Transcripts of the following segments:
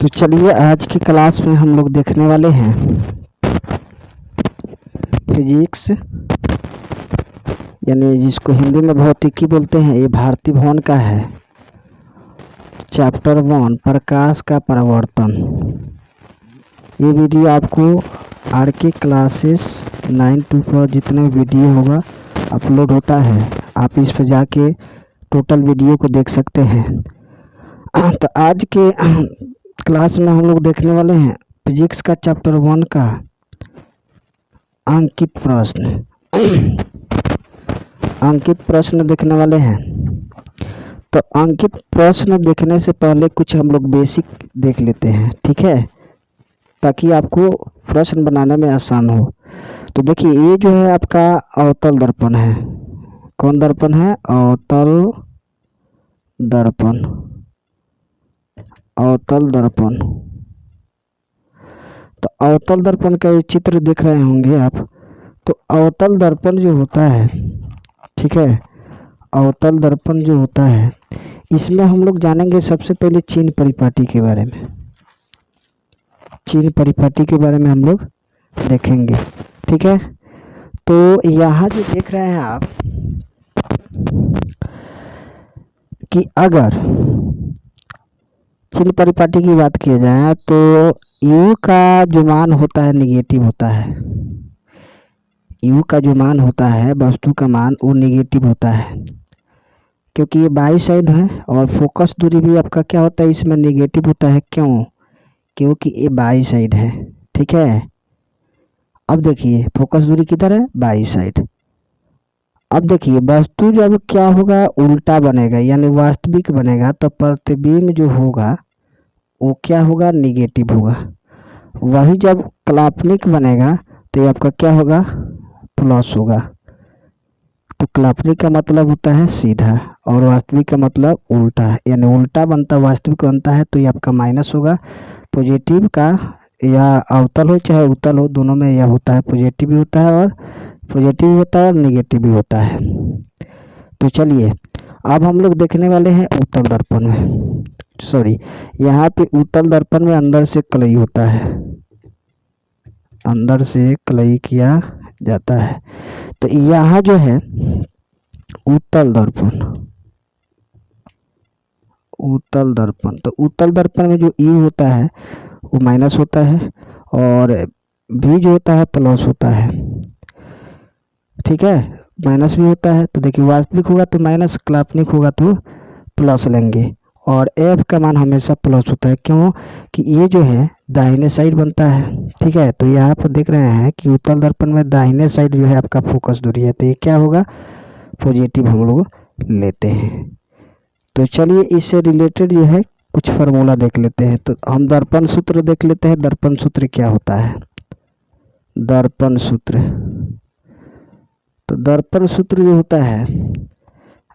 तो चलिए आज की क्लास में हम लोग देखने वाले हैं फिजिक्स, यानी जिसको हिंदी में भौतिकी बोलते हैं। ये भारती भवन का है। चैप्टर 1 प्रकाश का परावर्तन। ये वीडियो आपको आर के क्लासेस 9 पर जितने वीडियो होगा अपलोड होता है, आप इस पर जाके टोटल वीडियो को देख सकते हैं। तो आज के क्लास में हम लोग देखने वाले हैं फिजिक्स का चैप्टर 1 का अंकित प्रश्न। अंकित प्रश्न देखने वाले हैं। तो अंकित प्रश्न देखने से पहले कुछ हम लोग बेसिक देख लेते हैं, ठीक है, ताकि आपको प्रश्न बनाने में आसान हो। तो देखिए, ये जो है आपका अवतल दर्पण है। कौन दर्पण है? अवतल दर्पण। अवतल दर्पण। तो अवतल दर्पण का ये चित्र देख रहे होंगे आप। तो अवतल दर्पण जो होता है, ठीक है, अवतल दर्पण जो होता है, इसमें हम लोग जानेंगे सबसे पहले चिन्ह परिपाटी के बारे में। चिन्ह परिपाटी के बारे में हम लोग देखेंगे, ठीक है। तो यहाँ जो देख रहे हैं आप कि अगर चिन्ह परिपाटी की बात की जाए तो u का जो मान होता है निगेटिव होता है। u का जो मान होता है, वस्तु का मान, वो निगेटिव होता है, क्योंकि ये बाई साइड है। और फोकस दूरी भी आपका क्या होता है, इसमें निगेटिव होता है। क्यों? क्योंकि ये बाई साइड है, ठीक है। अब देखिए फोकस दूरी किधर है? By side. अब देखिए वस्तु जब क्या होगा, उल्टा बनेगा यानी वास्तविक बनेगा, तो प्रतिबिंब जो होगा वो क्या होगा? निगेटिव होगा। वही जब काल्पनिक बनेगा तो ये आपका क्या होगा? प्लस होगा। तो काल्पनिक का मतलब होता है सीधा और वास्तविक का मतलब उल्टा, यानी उल्टा बनता वास्तविक बनता है तो ये आपका माइनस होगा। पॉजिटिव का या अवतल हो चाहे उत्तल हो, दोनों में यह होता है, पॉजिटिव भी होता है और पॉजिटिव भी होता है और निगेटिव भी होता है। तो चलिए अब हम लोग देखने वाले हैं उत्तल दर्पण में। सॉरी, यहाँ पे उत्तल दर्पण में अंदर से कलई होता है, अंदर से कलई किया जाता है। तो यहाँ जो है उत्तल दर्पण, उत्तल दर्पण, तो उत्तल दर्पण में जो यू होता है वो माइनस होता है और भी जो होता है प्लस होता है, ठीक है, माइनस भी होता है। तो देखिए वास्तविक होगा तो माइनस, काल्पनिक होगा तो प्लस लेंगे। और एफ का मान हमेशा प्लस होता है। क्यों? कि ये जो है दाहिने साइड बनता है, ठीक है। तो यहाँ पर देख रहे हैं कि उत्तल दर्पण में दाहिने साइड जो है आपका फोकस दूरी है, तो ये क्या होगा? पॉजिटिव हम लोग लेते हैं। तो चलिए इससे रिलेटेड जो है कुछ फार्मूला देख लेते हैं। तो हम दर्पण सूत्र देख लेते हैं। दर्पण सूत्र क्या होता है? दर्पण सूत्र, तो दर्पण सूत्र जो होता है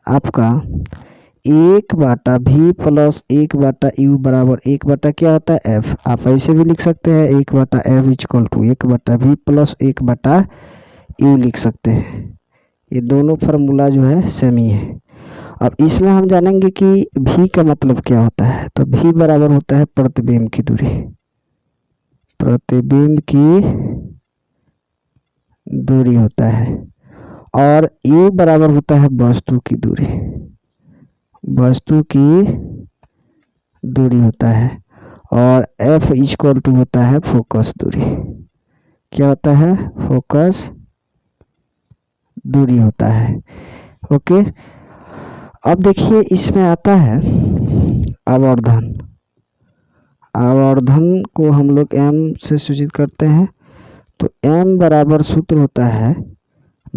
आपका 1/v प्लस 1/u बराबर 1/ क्या होता है? f। आप ऐसे भी लिख सकते हैं 1/f equal to 1/v plus 1/u लिख सकते हैं। ये दोनों फार्मूला जो है सेम ही है। अब इसमें हम जानेंगे कि v का मतलब क्या होता है। तो v बराबर होता है प्रतिबिंब की दूरी, प्रतिबिंब की दूरी होता है। और u बराबर होता है वस्तु की दूरी, वस्तु की दूरी होता है। और f इक्वल टू होता है फोकस दूरी। क्या होता है? फोकस दूरी होता है। ओके, अब देखिए इसमें आता है आवर्धन। आवर्धन को हम लोग m से सूचित करते हैं। तो m बराबर सूत्र होता है -v/u,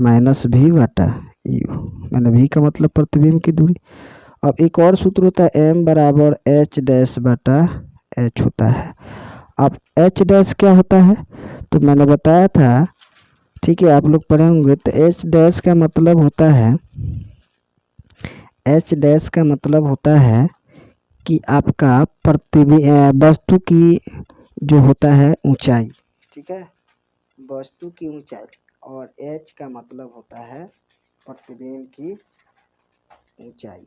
मैंने v का मतलब प्रतिबिंब की दूरी। अब एक और सूत्र होता है m बराबर h' होता है। अब h' क्या होता है? तो मैंने बताया था, ठीक है, आप लोग पढ़े होंगे। तो h' का मतलब होता है, h' का मतलब होता है कि आपका प्रतिबिंब वस्तु की जो होता है ऊंचाई, ठीक है, वस्तु की ऊंचाई। और h का मतलब होता है प्रतिबिंब की ऊंचाई,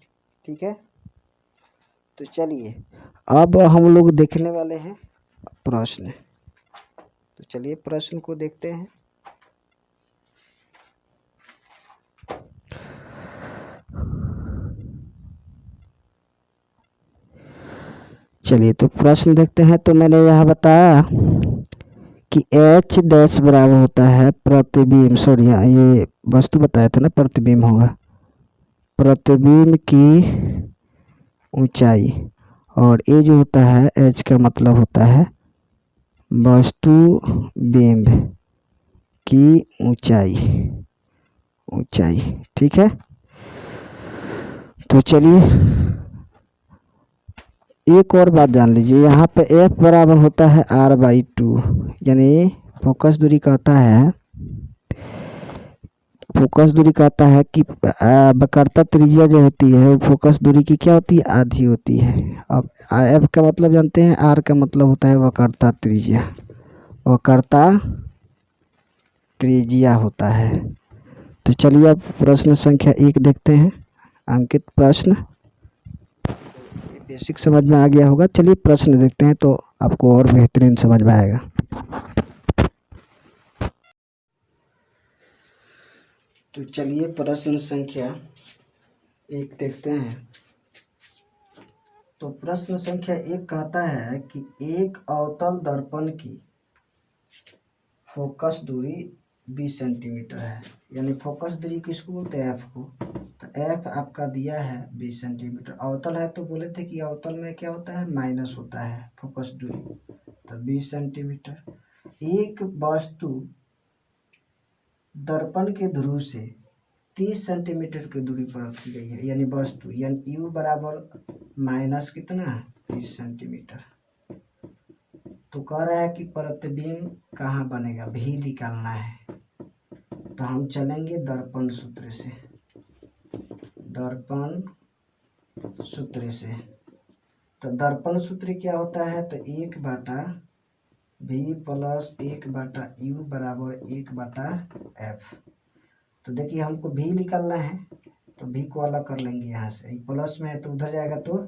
ठीक है। तो चलिए अब हम लोग देखने वाले हैं प्रश्न। तो चलिए प्रश्न को देखते हैं। चलिए तो प्रश्न देखते हैं। तो मैंने यह बताया कि एच डैश बराबर होता है प्रतिबिंब, सॉरी ये वस्तु बताया था ना, प्रतिबिंब होगा, प्रतिबिंब की ऊंचाई, और ये जो होता है एच का मतलब होता है वस्तु बिंब की ऊंचाई, ऊंचाई। ठीक है, तो चलिए एक और बात जान लीजिए। यहाँ पे एफ बराबर होता है r/2, यानी फोकस दूरी कहता है, फोकस दूरी कहता है कि वक्रता त्रिज्या जो होती है वो फोकस दूरी की क्या होती है, आधी होती है। अब एफ का मतलब जानते हैं, आर का मतलब होता है वक्रता त्रिज्या, वक्रता त्रिज्या होता है। तो चलिए अब प्रश्न संख्या 1 देखते हैं। अंकित प्रश्न बेसिक समझ में आ गया होगा। चलिए प्रश्न देखते हैं तो आपको और बेहतरीन समझ में आएगा। तो चलिए प्रश्न संख्या 1 देखते हैं। तो प्रश्न संख्या 1 कहता है कि एक अवतल दर्पण की फोकस दूरी 20 सेंटीमीटर है, यानी फोकस दूरी किसको बोलते हैं, एफ को। तो एफ आपका दिया है 20 सेंटीमीटर। अवतल है तो बोले थे कि अवतल में क्या होता है, माइनस होता है फोकस दूरी, तो 20 सेंटीमीटर। एक वस्तु दर्पण के ध्रुव से 30 सेंटीमीटर की दूरी पर रखी गई है, यानी वस्तु, यानी यू बराबर माइनस कितना, 30 सेंटीमीटर। तो कह रहा है कि प्रतिबिंब कहाँ बनेगा, भी निकालना है। तो हम चलेंगे दर्पण सूत्र से, दर्पण सूत्र से। तो दर्पण सूत्र क्या होता है, तो 1/v प्लस 1/u बराबर 1/f। तो देखिए हमको भी निकालना है, तो भी को अलग कर लेंगे यहाँ से, प्लस में है तो उधर जाएगा तो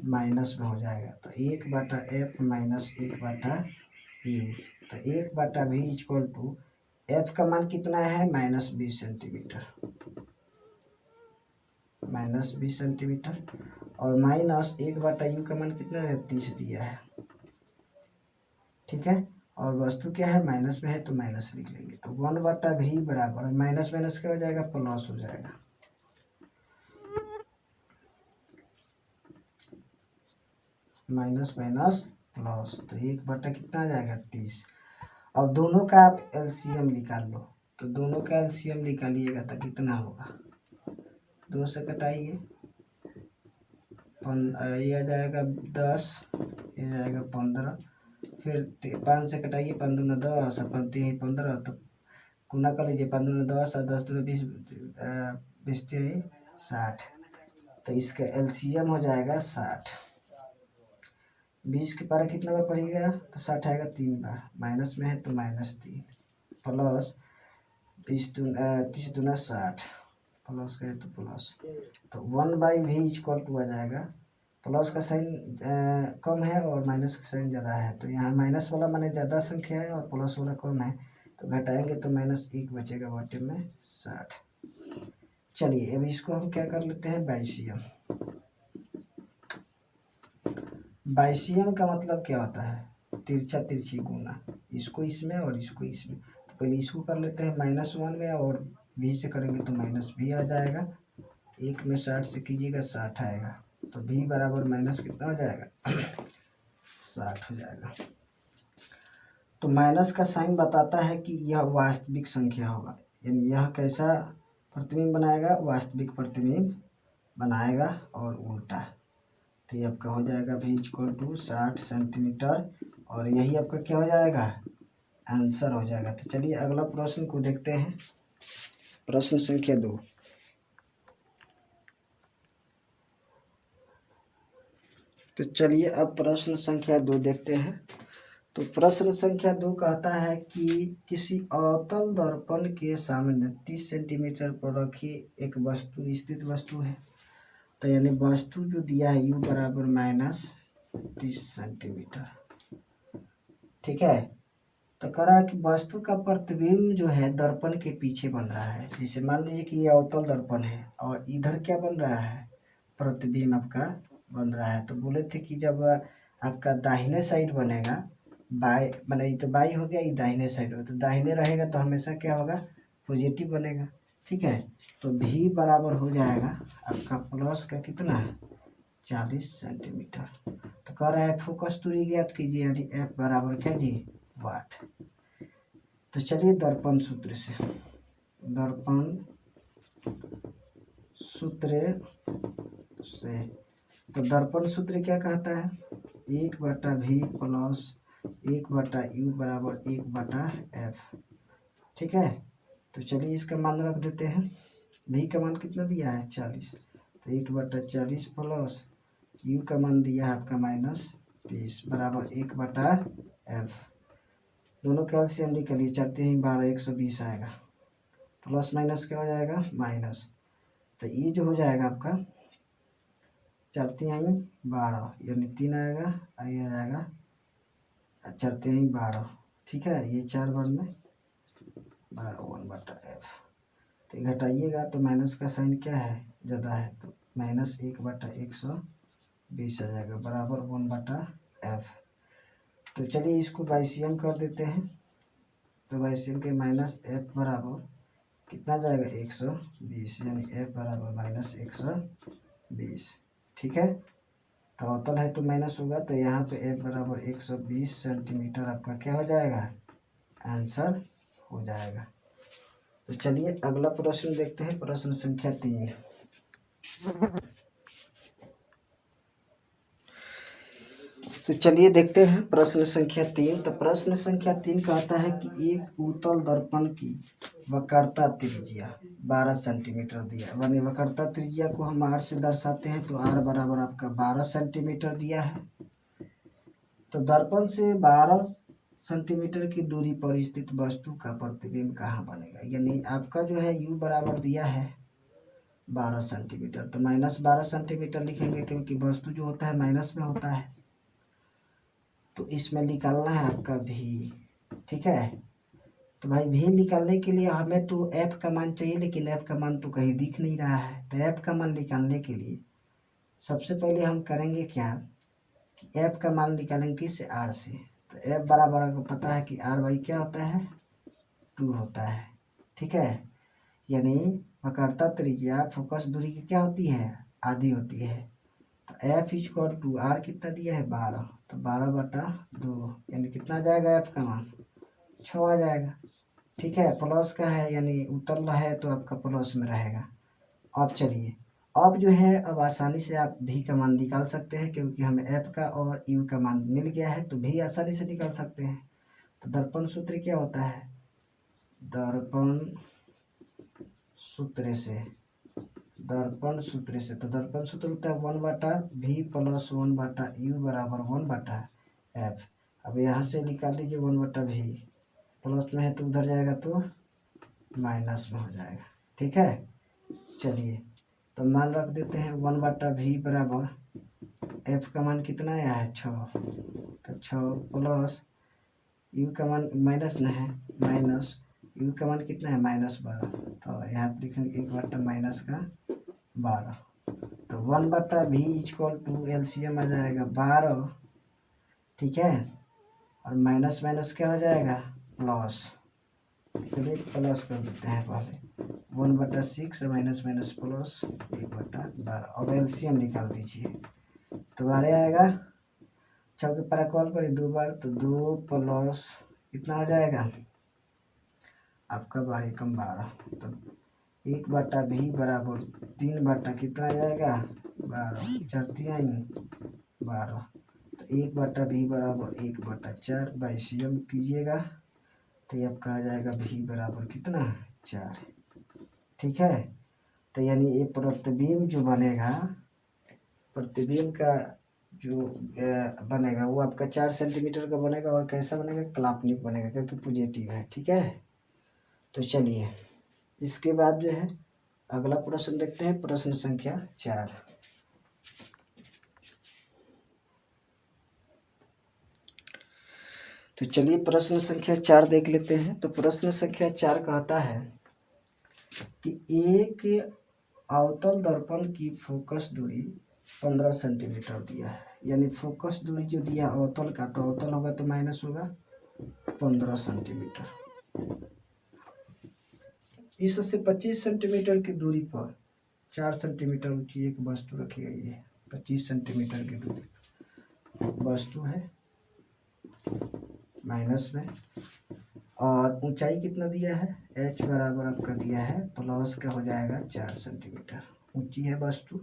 माइनस में हो जाएगा। तो 1/f माइनस 1/u। तो 1/v इक्वल टू एफ का मान कितना है, -20 सेंटीमीटर, -20 सेंटीमीटर, और माइनस 1/u का मान कितना है, 30 दिया है। ठीक है, और वस्तु क्या है, माइनस में है तो माइनस लिख लेंगे। तो 1/v बराबर माइनस माइनस क्या हो जाएगा, प्लस हो जाएगा। माइनस माइनस प्लस, तो 1/ कितना आ जाएगा, 30। अब दोनों का आप एलसीएम निकाल लो। तो दोनों का एलसीएम निकालिएगा तो कितना होगा, 2 से कटाइए, ये आ जाएगा 10, ये जाएगा 15, फिर 5 से कटाइए, 5 दूना 10 और 5 3 15, तो गुना कर लीजिए, 5 दूना 10 और 10 दूना 20, 20 3 60। तो इसका एलसीएम हो जाएगा 60। 20 के पारा कितना बार पड़ेगा, तो 60 आएगा 3 बार, माइनस में है तो -3, प्लस 30 दूना 60, प्लस का है तो प्लस, तो 1/v इक्वल टू आ जाएगा, प्लस का साइन कम है और माइनस का साइन ज़्यादा है, तो यहाँ माइनस वाला माने ज़्यादा संख्या है और प्लस वाला कम है, तो घटाएंगे तो -1 बचेगा बटे में 60। चलिए अब इसको हम क्या कर लेते हैं, बाइसियम। बाइसियम का मतलब क्या होता है, तिरछा तिरछी गुना, इसको इसमें और इसको इसमें। तो पहले इसको कर लेते हैं -1 में, और v से करेंगे तो -v आ जाएगा। 1 में 60 से कीजिएगा 60 आएगा, तो v बराबर माइनस कितना हो जाएगा 60 हो जाएगा। तो माइनस का साइन बताता है कि यह वास्तविक संख्या होगा, यानी यह कैसा प्रतिबिंब बनाएगा, वास्तविक प्रतिबिंब बनाएगा, और उल्टा। तो ये आपका हो जाएगा v इक्वल टू 60 सेंटीमीटर, और यही आपका क्या हो जाएगा, आंसर हो जाएगा। तो चलिए अगला प्रश्न को देखते हैं, प्रश्न संख्या 2। तो चलिए अब प्रश्न संख्या 2 देखते हैं। तो प्रश्न संख्या 2 कहता है कि किसी अवतल दर्पण के सामने 30 सेंटीमीटर पर रखी एक वस्तु स्थित वस्तु है, तो यानी वस्तु जो दिया है u बराबर -30 सेंटीमीटर। ठीक है, तो कह रहा है कि वस्तु का प्रतिबिंब जो है दर्पण के पीछे बन रहा है। जैसे मान लीजिए कि ये अवतल दर्पण है और इधर क्या बन रहा है, प्रतिबिंब आपका बन रहा है। तो बोले थे कि जब आपका दाहिने साइड बनेगा, बाई मैंने तो बाई हो गया, ये दाहिने साइड हो, तो दाहिने रहेगा तो हमेशा क्या होगा, पॉजिटिव बनेगा। ठीक है, तो भी बराबर हो जाएगा आपका प्लस का कितना, 40 सेंटीमीटर। तो कह रहा है फोकस दूरी ज्ञात कीजिए, यानी एफ बराबर क्या जी, वाट। तो चलिए दर्पण सूत्र से, दर्पण सूत्र से, तो दर्पण सूत्र क्या कहता है, 1/v प्लस 1/u बराबर 1/f। ठीक है, तो चलिए इसका मान रख देते हैं। v का मान कितना दिया है, 40, तो 1/40 प्लस u का मान दिया है आपका -30 बराबर 1/f। दोनों का एलसीएम निकालिए, चलते ही 12 120 आएगा, प्लस माइनस क्या हो जाएगा, माइनस। तो ये जो हो जाएगा आपका, चलते हैं 12 यानी 3 आएगा, ये आ जाएगा, चलते हैं 12। ठीक है, ये 4 बार में बराबर 1/f। तो घटाइएगा तो माइनस का साइन क्या है, ज़्यादा है, तो -1/120 आ जाएगा बराबर 1/f। तो चलिए इसको बाइसियम कर देते हैं। तो बाइसियम के -f बराबर कितना जाएगा, 120, यानी f बराबर -120। ठीक है, तो अवतल है तो माइनस होगा, तो यहाँ पे f बराबर 120 सेंटीमीटर आपका क्या हो जाएगा, आंसर हो जाएगा। तो चलिए अगला प्रश्न देखते हैं, प्रश्न संख्या 3। तो चलिए देखते हैं प्रश्न संख्या 3। तो प्रश्न संख्या 3 कहता है कि एक उत्तल दर्पण की वक्रता त्रिज्या 12 सेंटीमीटर दिया, यानी वक्रता त्रिज्या को हम r से दर्शाते हैं, तो r बराबर आपका 12 सेंटीमीटर दिया है। तो दर्पण से 12 सेंटीमीटर की दूरी पर स्थित वस्तु का प्रतिबिंब कहाँ बनेगा, यानी आपका जो है u बराबर दिया है 12 सेंटीमीटर, तो -12 सेंटीमीटर लिखेंगे, क्योंकि वस्तु जो होता है माइनस में होता है। तो इसमें निकालना है आपका भी। ठीक है, तो भाई भी निकालने के लिए हमें तो f का मान चाहिए, लेकिन f का मान तो कहीं दिख नहीं रहा है। तो f का मान निकालने के लिए सबसे पहले हम करेंगे क्या, कि f का मान निकालेंगे किससे, r से। तो f बराबर आपको पता है कि r भाई क्या होता है, 2 होता है। ठीक है, यानी वक्रता त्रिज्या फोकस दूरी की क्या होती है, आधी होती है। तो f इक्वल टू r कितना दिया है, 12, तो 12/2, यानी कितना आ जाएगा f का मान, 6 आ जाएगा। ठीक है, प्लस का है यानी उत्तल है तो आपका प्लस में रहेगा। अब चलिए, अब जो है अब आसानी से आप भी का मान निकाल सकते हैं, क्योंकि हमें f का और u का मान मिल गया है, तो भी आसानी से निकाल सकते हैं। तो दर्पण सूत्र क्या होता है, दर्पण सूत्र से, दर्पण सूत्र से, तो दर्पण सूत्र होता है 1/v प्लस 1/u बराबर 1/f। अब यहाँ से निकाल लीजिए 1/v, प्लस में है तो उधर जाएगा तो माइनस में हो जाएगा। ठीक है, चलिए तो मान रख देते हैं 1/v बराबर f का मान कितना आया है, 6, तो 6 प्लस u का मान माइनस न है, माइनस u का मान कितना है, -12, तो यहाँ पर लिखेंगे 1/, माइनस का 12, तो 1/v इक्वल टू एलसीएम आ जाएगा 12। ठीक है, और माइनस माइनस क्या हो जाएगा, प्लस, चलिए प्लस कर देते हैं पहले, 1/6 माइनस माइनस प्लस 1/12। अब एलसीएम निकाल दीजिए, तो 12 आएगा, 6 के पराक्रम पर 2 बार, तो 2 प्लस कितना हो जाएगा आपका 12 कम 12, तो 1/v बराबर 3 कितना आ जाएगा, 12, 4 12, तो 1/v बराबर 1/4 बाइसियम कीजिएगा, तो ये आपका आ जाएगा v बराबर कितना, 4। ठीक है, तो यानी ये प्रतिबिंब जो बनेगा, प्रतिबिंब का जो बनेगा वो आपका 4 सेंटीमीटर का बनेगा, और कैसा बनेगा, काल्पनिक बनेगा, क्योंकि पॉजिटिव है। ठीक है, तो चलिए इसके बाद जो है अगला प्रश्न देखते हैं, प्रश्न संख्या 4। तो चलिए प्रश्न संख्या 4 देख लेते हैं। तो प्रश्न संख्या 4 कहता है कि एक अवतल दर्पण की फोकस दूरी 15 सेंटीमीटर दिया है, यानी फोकस दूरी जो दिया अवतल का, तो अवतल होगा तो माइनस होगा 15 सेंटीमीटर। इससे 25 सेंटीमीटर की दूरी पर 4 सेंटीमीटर ऊंची एक वस्तु रखी गई है। 25 सेंटीमीटर की दूरी वस्तु है माइनस में, और ऊंचाई कितना दिया है, h बराबर आपका दिया है प्लस का हो जाएगा 4 सेंटीमीटर ऊंची है वस्तु।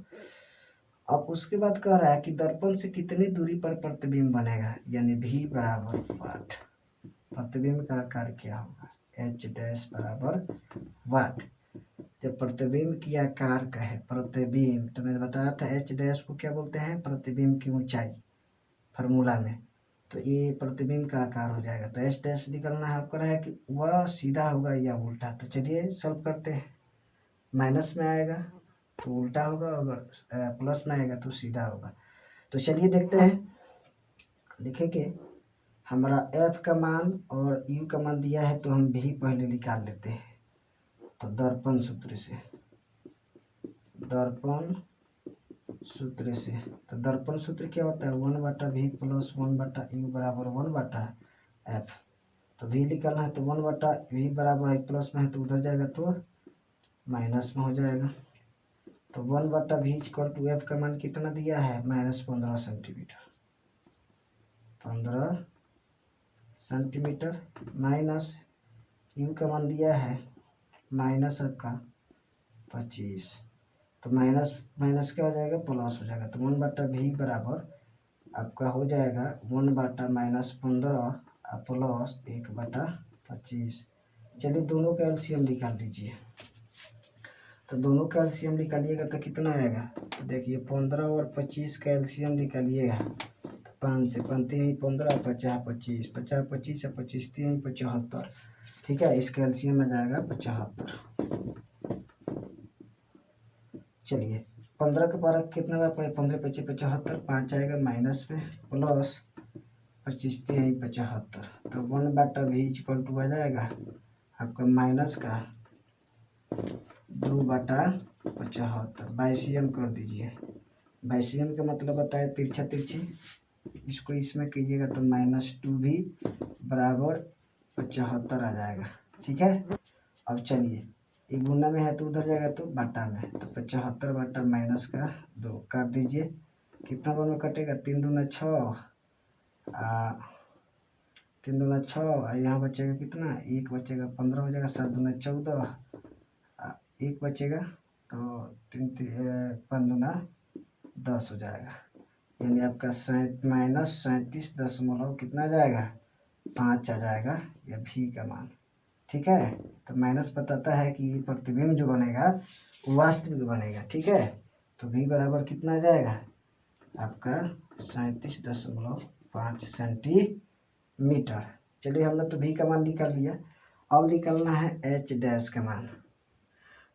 अब उसके बाद कह रहा है कि दर्पण से कितनी दूरी पर प्रतिबिंब बनेगा, यानी v बराबर वाट। प्रतिबिंब का आकार क्या होगा, h डैश बराबर वाट। जब प्रतिबिंब की आकार का है प्रतिबिंब, तो मैंने बताया था h डैश को क्या बोलते हैं, प्रतिबिंब की ऊंचाई फार्मूला में। तो ये प्रतिबिंब का आकार हो जाएगा। तो एच डैश निकलना है, आपका है कि वह सीधा होगा या उल्टा। तो चलिए सॉल्व करते हैं। माइनस में आएगा तो उल्टा होगा, अगर प्लस में आएगा तो सीधा होगा। तो चलिए देखते हैं। देखें कि हमारा एफ का मान और यू का मान दिया है, तो हम भी पहले निकाल लेते हैं। तो दर्पण सूत्र से, दर्पण सूत्र से, तो दर्पण सूत्र क्या होता है, 1/v प्लस 1/u बराबर 1/f। तो v निकालना है तो 1/v बराबर है प्लस में है तो उधर जाएगा तो माइनस में हो जाएगा। तो 1/v इक्वल टू f का मान कितना दिया है, -15 सेंटीमीटर। 15 सेंटीमीटर माइनस u का मान दिया है माइनस आपका 25। तो माइनस माइनस क्या हो जाएगा, प्लस हो जाएगा। तो 1/v बराबर आपका हो जाएगा 1/-15 प्लस 1/25। चलिए दोनों का एलसीएम निकाल लीजिए। तो दोनों का एलसीएम निकालिएगा तो कितना आएगा, तो देखिए 15 और 25 का एलसीएम निकालिएगा तो 5 से 5 3 15 50 25 50 25 या 25 3 75। ठीक है, इसका एलसीएम आ जाएगा 75। चलिए 15 के बार कितना बार पड़े, 15 25 75, 5 आएगा माइनस में प्लस 25 3 75। तो 1/v इक्वल टू आ जाएगा आपका माइनस का 2/75। बाइसियम कर दीजिए। बाइसियम का मतलब बताए तिरछा तिरछी, इसको इसमें कीजिएगा तो -2v बराबर 75 आ जाएगा। ठीक है, अब चलिए एक गुना में है तो उधर जाएगा तो बाटा में, तो 75 बटा माइनस का 2 काट दीजिए। कितना बार में कटेगा, 3 दूना 6, 3 दूना 6, यहाँ बचेगा कितना, 1 बचेगा, 15 हो जाएगा, 7 दूना 14, 1 बचेगा तो 3 5 दूना 10 हो जाएगा। यानी आपका -37.5 कितना आ जाएगा, 5 आ जाएगा, या भी का मान। ठीक है, तो माइनस बताता है कि प्रतिबिंब जो बनेगा वो वास्तविक बनेगा। ठीक है, तो v बराबर कितना आ जाएगा आपका 37.5 सेंटीमीटर। चलिए हमने तो v का मान निकाल लिया। अब निकालना है h डैश का मान।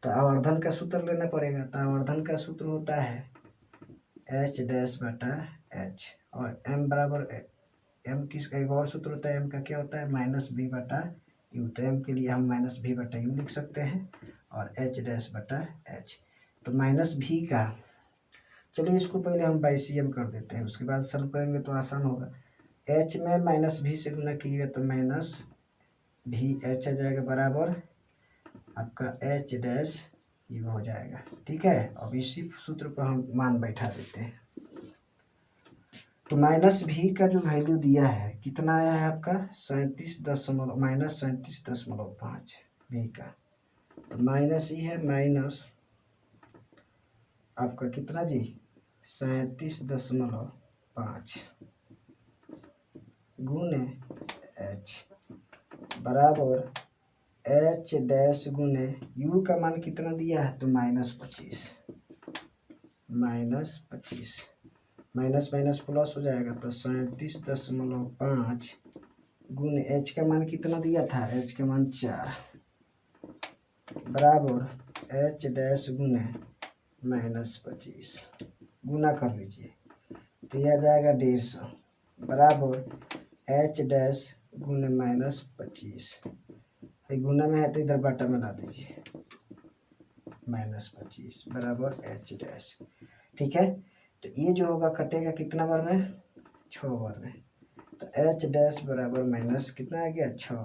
तो आवर्धन का सूत्र लेना पड़ेगा। तो आवर्धन का सूत्र होता है h डैश बटा h, और m बराबर m किसका, एक और सूत्र होता है m का, क्या होता है, -v/u। तो m के लिए हम -v/u लिख सकते हैं, और h डैश बटा h। तो -v का, चलिए इसको पहले हम बाइसियम कर देते हैं, उसके बाद सॉल्व करेंगे तो आसान होगा। h में -v से गुना कीजिएगा तो -v(h) आ जाएगा बराबर आपका h डैश u हो जाएगा। ठीक है, अब इसी सूत्र पर हम मान बैठा देते हैं। तो -v का जो वैल्यू दिया है कितना आया है आपका, -37.5 v का। तो माइनस ही है, माइनस आपका कितना जी, 37.5 गुने h बराबर h डैश गुने u का मान कितना दिया है, तो -25। माइनस माइनस प्लस हो जाएगा, तो 37.5 गुने h का मान कितना दिया था, h का मान 4 बराबर h डैश गुने -25 गुना कर लीजिए तो यह आ जाएगा 150 बराबर h डैश गुने -25, गुना में है तो इधर बटा में ला दीजिए, -25 बराबर एच डैश। ठीक है, तो ये जो होगा कटेगा कितना बार में, 6 बार में, तो एच डैश बराबर माइनस कितना आ गया 6।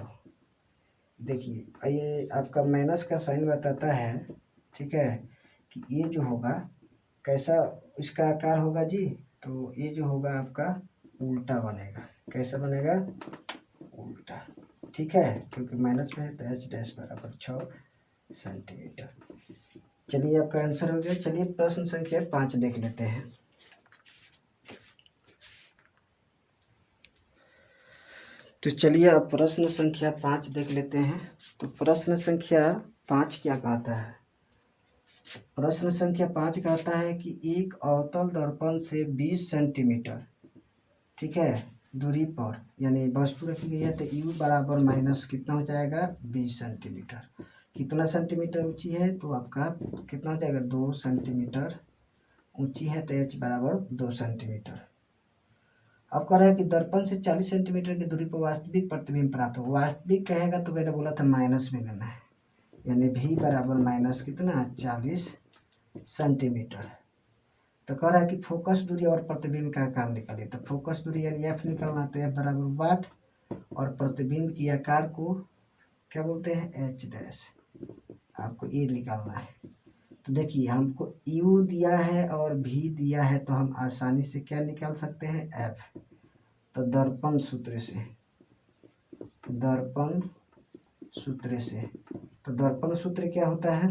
देखिए ये आपका माइनस का साइन बताता है, ठीक है, कि ये जो होगा कैसा इसका आकार होगा जी, तो ये जो होगा आपका उल्टा बनेगा। कैसा बनेगा, उल्टा। ठीक है, क्योंकि माइनस में है तो एच डैश बराबर 6 सेंटीमीटर। चलिए आपका आंसर हो गया। चलिए प्रश्न संख्या 5 देख लेते हैं। तो चलिए अब प्रश्न संख्या 5 देख लेते हैं। तो प्रश्न संख्या 5 क्या कहता है, प्रश्न संख्या 5 कहता है कि एक अवतल दर्पण से 20 सेंटीमीटर, ठीक है, दूरी पर यानी वस्तु रखी गई है, तो यू बराबर माइनस कितना हो जाएगा 20 सेंटीमीटर। कितना सेंटीमीटर ऊंची है, तो आपका कितना हो जाएगा 2 सेंटीमीटर ऊंची है, तो एच बराबर 2 सेंटीमीटर। अब कह रहा है कि दर्पण से 40 सेंटीमीटर की दूरी पर वास्तविक प्रतिबिंब प्राप्त हो। वास्तविक कहेगा तो मैंने बोला था माइनस में लेना है, यानी भी बराबर माइनस कितना 40 सेंटीमीटर। तो कह रहा है कि फोकस दूरी और प्रतिबिंब का आकार निकालिए। तो फोकस दूरी यानी एफ निकालना, तो एफ बराबर वाट, और प्रतिबिंब की आकार को क्या बोलते हैं एच डैश, आपको ये निकालना है। तो देखिए हमको यू दिया है और भी दिया है, तो हम आसानी से क्या निकाल सकते हैं एफ। तो दर्पण सूत्र से, दर्पण सूत्र से, तो दर्पण सूत्र क्या होता है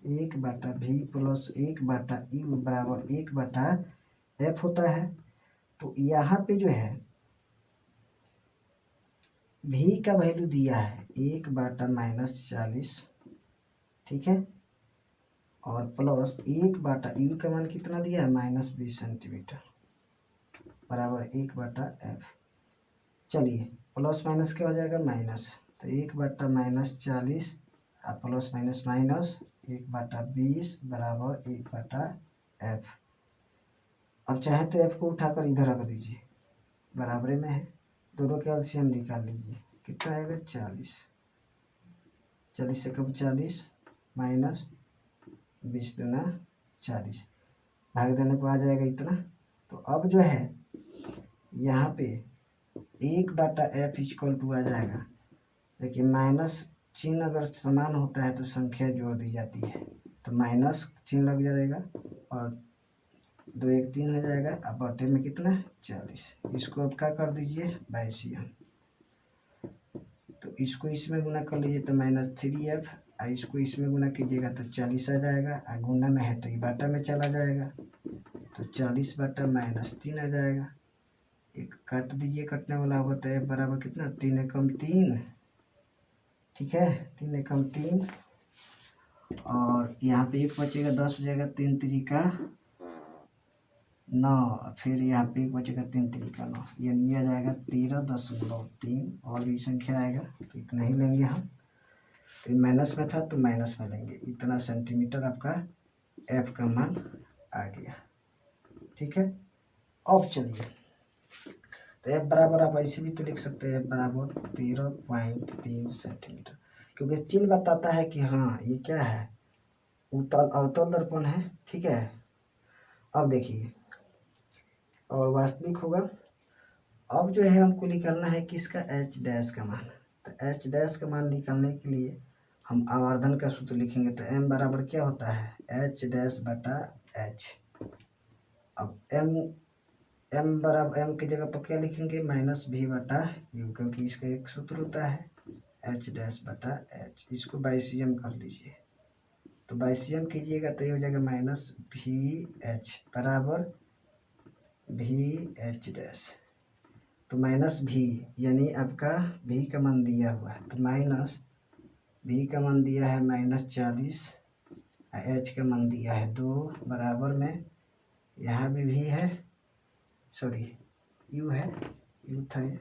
1/v प्लस 1/u बराबर 1/f होता है। तो यहाँ पे जो है v का वैल्यू दिया है 1/-40, ठीक है, और प्लस 1/u का मान कितना दिया है -20 सेंटीमीटर बराबर 1/f। चलिए प्लस माइनस क्या हो जाएगा माइनस, तो 1/-40 प्लस माइनस माइनस 1/20 बराबर 1/f। अब चाहे तो f को उठाकर इधर रख दीजिए, बराबरे में है, दोनों के एलसीएम निकाल लीजिए, कितना आएगा 40, 40 से कम 40 माइनस 20 दूना 40, भाग देने को आ जाएगा इतना। तो अब जो है यहाँ पे 1/f इक्वल टू आ जाएगा। देखिए माइनस चिन्ह अगर समान होता है तो संख्या जोड़ दी जाती है, तो माइनस चिन्ह लग जाएगा और 2 1 3 हो जाएगा। अब बटे में कितना 40, इसको अब क्या कर दीजिए 22, तो इसको इसमें गुना कर लीजिए तो -3f, इसको इसमें गुना कीजिएगा तो 40 आ जाएगा, गुना में है तो ये बाटा में चला जाएगा, तो 40/-3 आ जाएगा। एक काट दीजिए, कटने वाला होता है बराबर कितना 3 एकम 3, ठीक है, 3 एकम 3, और यहाँ पे 1 बचेगा 10 हो जाएगा, 3 त्रिका 9, फिर यहाँ पे 1 बचेगा 3 त्रिका 9, यानी आ जाएगा 13.3, और भी संख्या आएगा तो इतना ही लेंगे हम, तो माइनस में था तो माइनस में लेंगे, इतना सेंटीमीटर आपका एफ का मान आ गया। ठीक है, अब चलिए तो एफ बराबर आप ऐसे भी तो लिख सकते हैं, एफ बराबर 13.3 सेंटीमीटर, क्योंकि चिन्ह बताता है कि हाँ ये क्या है अवतल दर्पण है। ठीक है, अब देखिए और वास्तविक होगा। अब जो है हमको निकालना है किसका एच डैश का मान, तो एच डैश का मान निकालने के लिए हम आवर्धन का सूत्र लिखेंगे, तो एम बराबर क्या होता है एच डैश बटा एच। अब एम बराबर एम की जगह पर क्या लिखेंगे -v/u, क्योंकि इसका एक सूत्र होता है एच डैश बटा एच, इसको 22m कर लीजिए, तो 22m कीजिएगा तो ये हो जाएगा -vh बराबर vh डैश, तो -v यानी आपका v का मान दिया हुआ है, तो -v का मान दिया है -40, h का मान दिया है 2, बराबर में यहाँ भी v है, सॉरी u है, u था ये,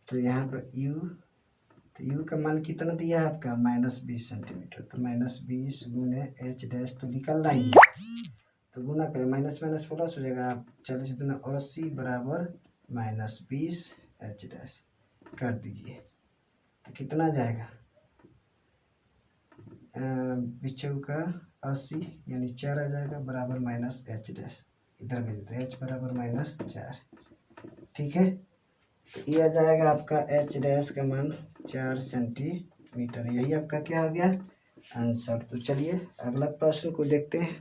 तो यहाँ पर u, तो u का मान कितना दिया है आपका -20 सेंटीमीटर, तो -20 गुने एच डैश तो निकालना ही है, तो गुना करें माइनस माइनस प्लस हो जाएगा, 40 दूना 80 बराबर -20 एच डैश कर दीजिए तो कितना जाएगा, बिच्छू का 80 यानी 4 आ जाएगा बराबर माइनस एच डैश, इधर भेज देते एच बराबर -4। ठीक है, तो ये आ जाएगा आपका एच डैश का मान 4 सेंटीमीटर। यही आपका क्या हो गया आंसर। तो चलिए अगला प्रश्न को देखते हैं।